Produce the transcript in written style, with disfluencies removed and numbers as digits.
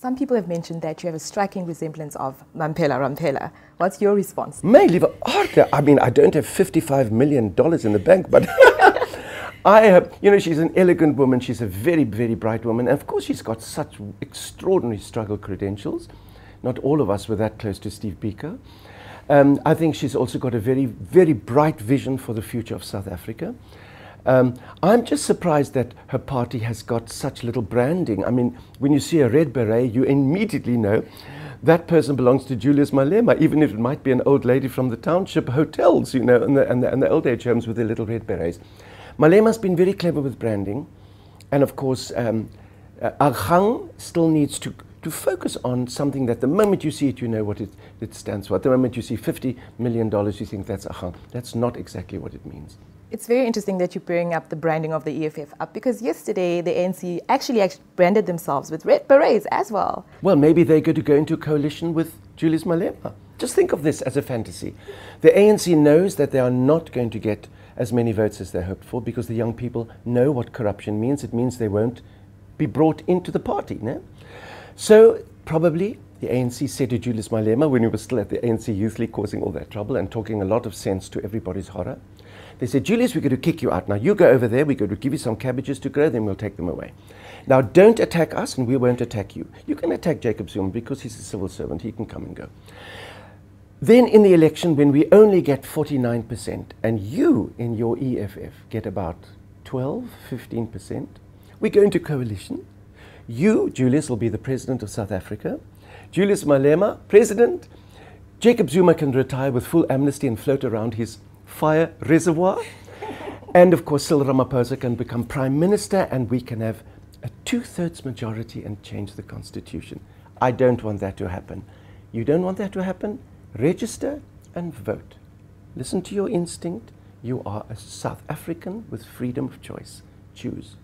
Some people have mentioned that you have a striking resemblance of Rampela. What's your response? My lieve aarde, I mean, I don't have $55 million in the bank, but I have, you know, she's an elegant woman. She's a very, very bright woman. And of course, she's got such extraordinary struggle credentials. Not all of us were that close to Steve Biko. I think she's also got a very, very bright vision for the future of South Africa. I'm just surprised that her party has got such little branding. I mean, when you see a red beret, you immediately know that person belongs to Julius Malema, even if it might be an old lady from the township hotels, you know, and the old age homes with their little red berets. Malema's been very clever with branding. And of course, Agang still needs to focus on something that the moment you see it, you know what it stands for. At the moment you see $50 million, you think that's Agang. That's not exactly what it means. It's very interesting that you bring up the branding of the EFF up, because yesterday the ANC actually branded themselves with red berets as well. Well, maybe they're going to go into a coalition with Julius Malema. Just think of this as a fantasy. The ANC knows that they are not going to get as many votes as they hoped for, because the young people know what corruption means. It means they won't be brought into the party. No? So probably the ANC said to Julius Malema, when he was still at the ANC Youth League causing all that trouble and talking a lot of sense to everybody's horror, they said, Julius, we're going to kick you out. Now you go over there, we're going to give you some cabbages to grow, then we'll take them away. Now don't attack us and we won't attack you. You can attack Jacob Zuma because he's a civil servant, he can come and go. Then in the election, when we only get 49% and you in your EFF get about 12, 15%, we go into coalition. You, Julius, will be the president of South Africa. Julius Malema, president. Jacob Zuma can retire with full amnesty and float around his fire reservoir. And of course, Cyril Ramaphosa can become prime minister and we can have a 2/3 majority and change the constitution. I don't want that to happen. You don't want that to happen? Register and vote. Listen to your instinct. You are a South African with freedom of choice. Choose.